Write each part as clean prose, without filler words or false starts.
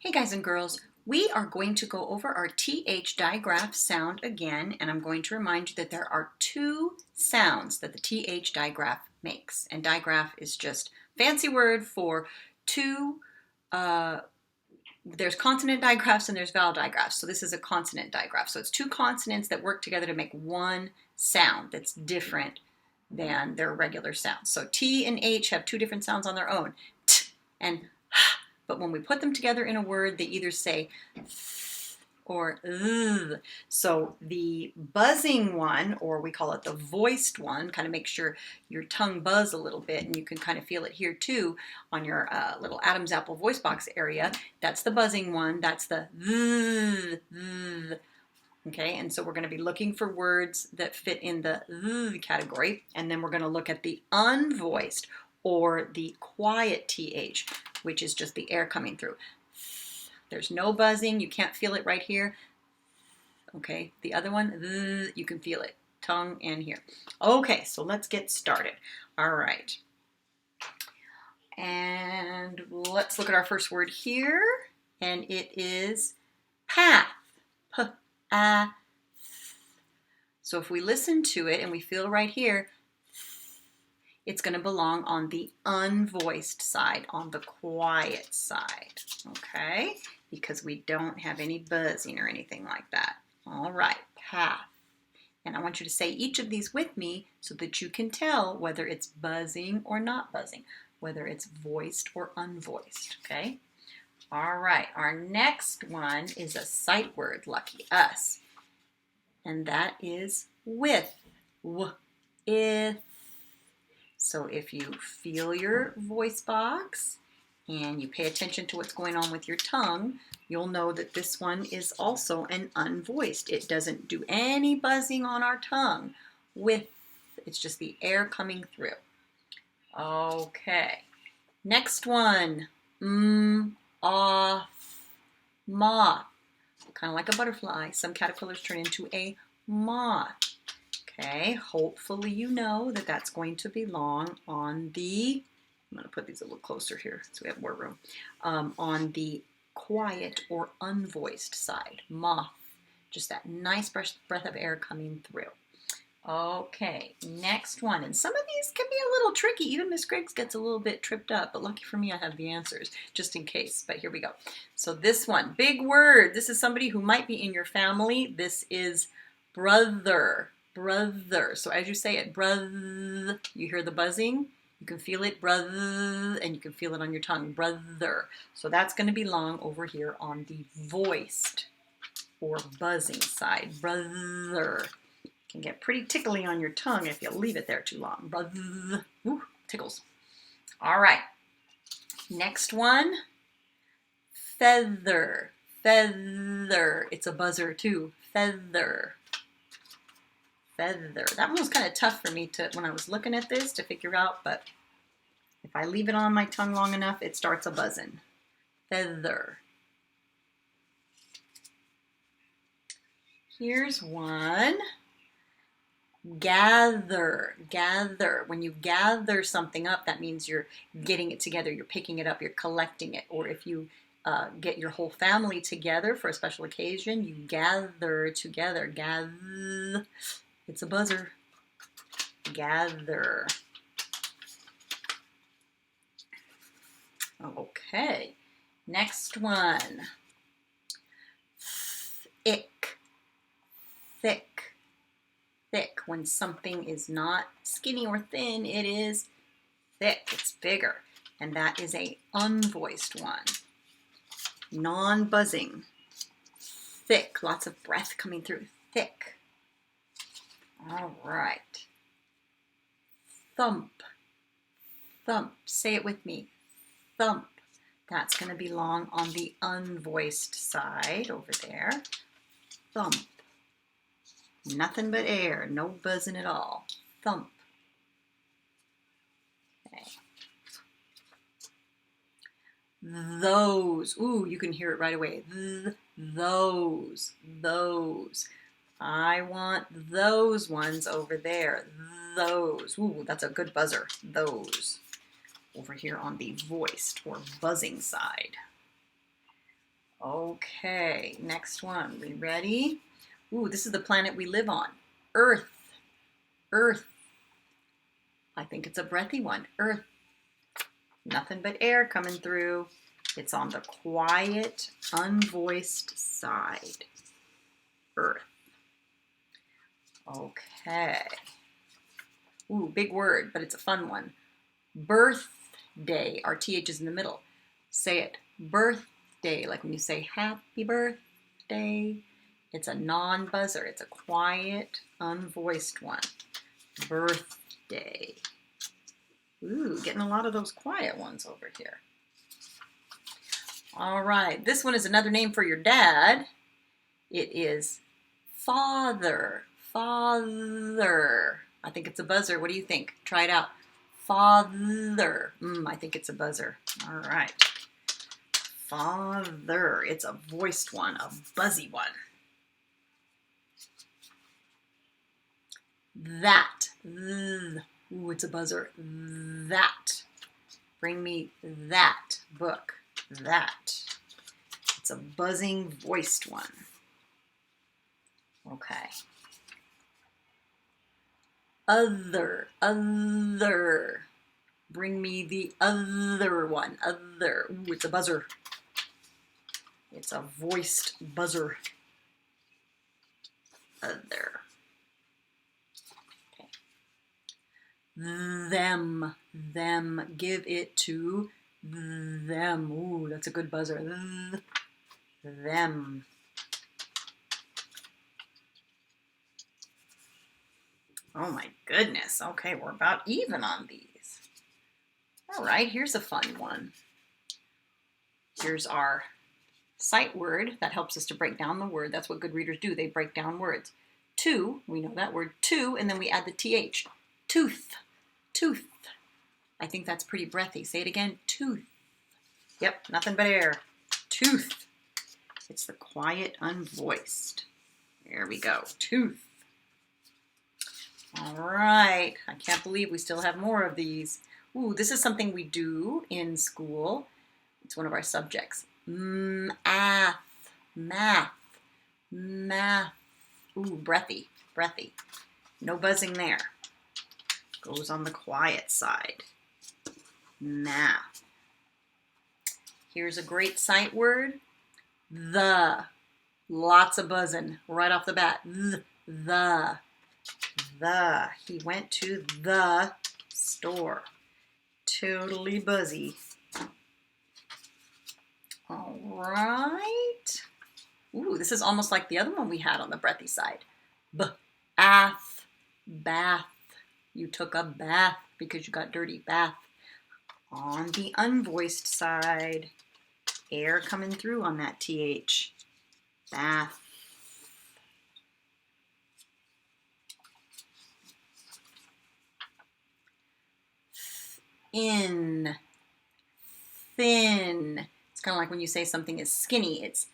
Hey guys and girls, we are going to go over our TH digraph sound again, and I'm going to remind you that there are two sounds that the TH digraph makes. And digraph is just a fancy word for two, there's consonant digraphs and there's vowel digraphs. So this is a consonant digraph. So it's two consonants that work together to make one sound that's different than their regular sounds. So T and H have two different sounds on their own, T and H. But when we put them together in a word, they either say th or th. So the buzzing one, or we call it the voiced one, kind of makes your tongue buzz a little bit, and you can kind of feel it here too on your little Adam's apple voice box area. That's the buzzing one. That's the th, th. Okay, and so we're going to be looking for words that fit in the th category, and then we're going to look at the unvoiced or the quiet TH, which is just the air coming through. There's no buzzing. You can't feel it right here. Okay, the other one, you can feel it, tongue and here. Okay, so let's get started. All right. And let's look at our first word here, and it is path. P-A-th. So if we listen to it and we feel right here, it's going to belong on the unvoiced side, on the quiet side, okay? Because we don't have any buzzing or anything like that. All right, path. And I want you to say each of these with me so that you can tell whether it's buzzing or not buzzing, whether it's voiced or unvoiced, okay? All right, our next one is a sight word, lucky us. And that is with, w-ith. So if you feel your voice box and you pay attention to what's going on with your tongue, you'll know that this one is also an unvoiced. It doesn't do any buzzing on our tongue. With, it's just the air coming through. Okay. Next one. Off, moth. Kind of like a butterfly. Some caterpillars turn into a moth. Okay, hopefully you know that that's going to belong on the, I'm going to put these a little closer here so we have more room, on the quiet or unvoiced side, moth, just that nice breath of air coming through. Okay, next one, and some of these can be a little tricky. Even Miss Griggs gets a little bit tripped up, but lucky for me I have the answers just in case, but here we go. So this one, big word, this is somebody who might be in your family. This is brother. Brother. So as you say it, brother, you hear the buzzing, you can feel it, brother, and you can feel it on your tongue, brother. So that's going to belong over here on the voiced or buzzing side, brother. Can get pretty tickly on your tongue if you leave it there too long, brother. Ooh, tickles. All right. Next one, feather. Feather. It's a buzzer too, feather. Feather. That one was kind of tough for me to, when I was looking at this, to figure out, but if I leave it on my tongue long enough, it starts a buzzing. Feather. Here's one. Gather. Gather. When you gather something up, that means you're getting it together, you're picking it up, you're collecting it. Or if you get your whole family together for a special occasion, you gather together. Gather. It's a buzzer. Gather. Okay. Next one. Thick. Thick. Thick. When something is not skinny or thin, it is thick. It's bigger. And that is a unvoiced one. Non-buzzing. Thick. Lots of breath coming through. Thick. All right. Thump. Thump. Say it with me. Thump. That's going to belong on the unvoiced side over there. Thump. Nothing but air. No buzzing at all. Thump. Okay. Those. Ooh, you can hear it right away. Those. Those. I want those ones over there. Those. Ooh, that's a good buzzer. Those. Over here on the voiced or buzzing side. Okay, next one. We ready? Ooh, this is the planet we live on. Earth. Earth. I think it's a breathy one. Earth. Nothing but air coming through. It's on the quiet, unvoiced side. Earth. Okay. Ooh, big word, but it's a fun one. Birthday. Our TH is in the middle. Say it. Birthday. Like when you say happy birthday. It's a non-buzzer. It's a quiet, unvoiced one. Birthday. Ooh, getting a lot of those quiet ones over here. All right, this one is another name for your dad. It is father. Father. I think it's a buzzer. What do you think? Try it out. Father. I think it's a buzzer. All right. Father. It's a voiced one, a buzzy one. That. Ooh, it's a buzzer. That. Bring me that book. That. It's a buzzing, voiced one. Okay. Other. Other. Bring me the other one. Other. Ooh, it's a buzzer. It's a voiced buzzer. Other. Okay. Them. Them. Give it to them. Ooh, that's a good buzzer. Them. Oh my goodness. Okay, we're about even on these. All right, here's a fun one. Here's our sight word that helps us to break down the word. That's what good readers do. They break down words. To, we know that word, to, and then we add the TH. Tooth. Tooth. I think that's pretty breathy. Say it again. Tooth. Yep, nothing but air. Tooth. It's the quiet, unvoiced. There we go. Tooth. All right. I can't believe we still have more of these. Ooh, this is something we do in school. It's one of our subjects. Math. Math. Math. Ooh, breathy. Breathy. No buzzing there. Goes on the quiet side. Math. Here's a great sight word. The. Lots of buzzing right off the bat. The. The. He went to the store. Totally buzzy. All right. Ooh, this is almost like the other one we had on the breathy side. Bath. Bath. You took a bath because you got dirty. Bath. On the unvoiced side, air coming through on that TH. Bath. In. Thin. It's kind of like when you say something is skinny, it's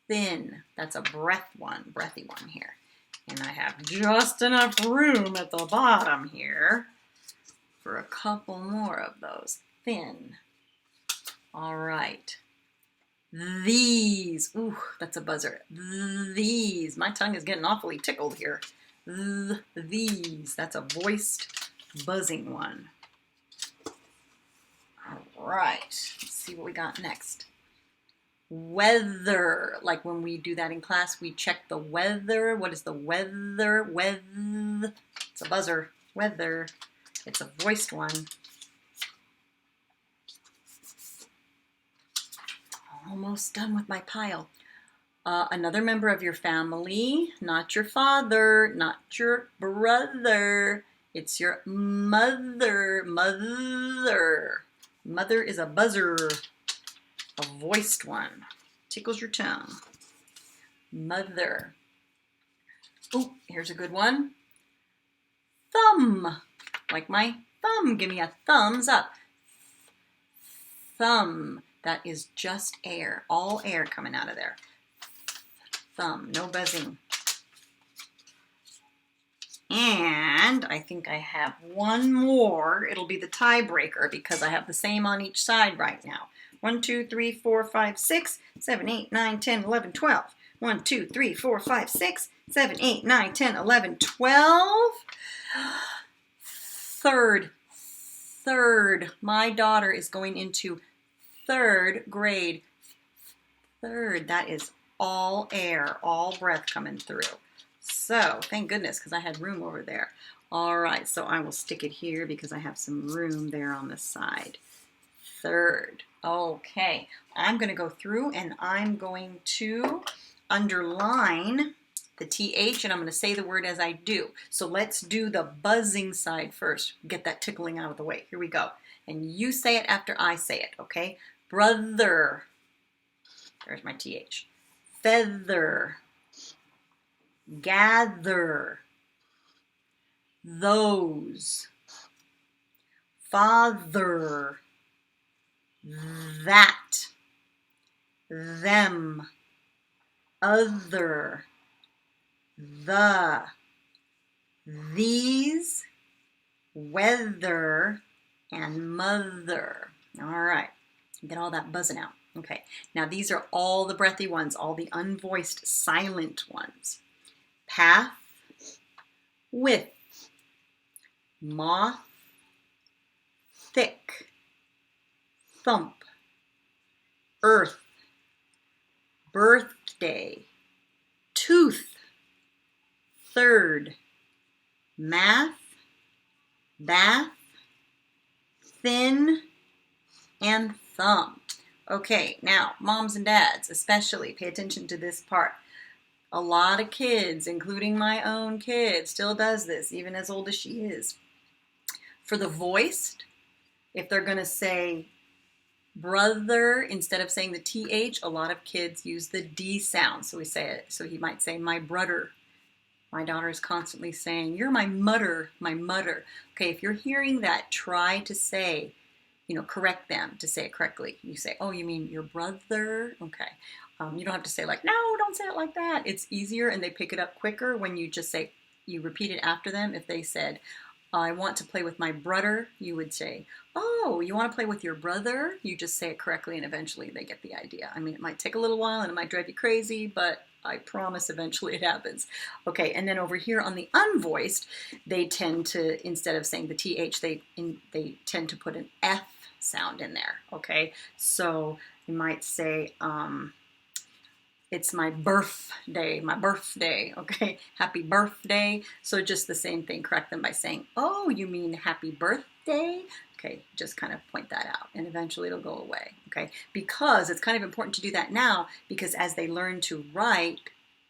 thin. That's a breathy one here. And I have just enough room at the bottom here for a couple more of those. Thin. All right. These. Ooh, that's a buzzer. These. My tongue is getting awfully tickled here. These. That's a voiced, buzzing one. All right. Let's see what we got next. Weather. Like when we do that in class, we check the weather. What is the weather? It's a buzzer. Weather. It's a voiced one. Almost done with my pile. Another member of your family, not your father, not your brother. It's your mother. Mother. Mother is a buzzer. A voiced one. Tickles your tongue. Mother. Oh, here's a good one. Thumb. Like my thumb. Give me a thumbs up. Thumb. That is just air. All air coming out of there. Thumb. No buzzing. And I think I have one more. It'll be the tiebreaker because I have the same on each side right now. 1, 2, 3, 4, 5, 6, 7, 8, 9, 10, 11, 12. 1, 2, 3, 4, 5, 6, 7, 8, 9, 10, 11, 12. Third. My daughter is going into third grade. Third. That is all air, all breath coming through. So, thank goodness, because I had room over there. All right, so I will stick it here because I have some room there on the side. Third. Okay, I'm going to go through and I'm going to underline the TH and I'm going to say the word as I do. So let's do the buzzing side first. Get that tickling out of the way. Here we go. And you say it after I say it, okay? Brother. There's my TH. Feather. Gather. Those. Father. That. Them. Other. The. These. Weather. And mother. All right. Get all that buzzing out. Okay. Now these are all the breathy ones, all the unvoiced silent ones. Path. Width. Moth. Thick. Thump. Earth. Birthday. Tooth. Third. Math. Bath. Thin. And thumb. Okay, now moms and dads especially pay attention to this part. A lot of kids, including my own kid, still does this, even as old as she is. For the voiced, if they're going to say brother instead of saying the TH, a lot of kids use the D sound. So we say it. So he might say my brudder. My daughter is constantly saying, you're my mudder, my mudder. Okay, if you're hearing that, try to say, correct them to say it correctly. You say, oh, you mean your brother? Okay. You don't have to say like, no, don't say it like that. It's easier and they pick it up quicker when you just say, you repeat it after them. If they said, I want to play with my brother, you would say, oh, you want to play with your brother? You just say it correctly and eventually they get the idea. I mean, it might take a little while and it might drive you crazy, but I promise eventually it happens. Okay, and then over here on the unvoiced, they tend to, instead of saying the TH, they tend to put an F sound in there, okay? So you might say, it's my birthday, okay? Happy birthday. So just the same thing, correct them by saying, oh, you mean happy birthday? Okay, just kind of point that out and eventually it'll go away, okay? Because it's kind of important to do that now because as they learn to write,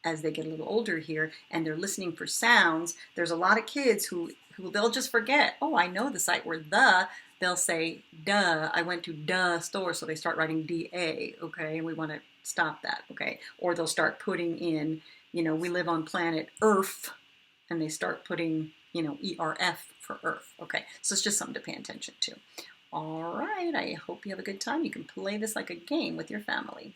as they get a little older here and they're listening for sounds, there's a lot of kids who they'll just forget, oh, I know the sight word the, they'll say, duh, I went to duh store, so they start writing D-A, okay? And we want to stop that, okay? Or they'll start putting in, we live on planet Earth, and they start putting, E-R-F for Earth, okay? So it's just something to pay attention to. All right, I hope you have a good time. You can play this like a game with your family.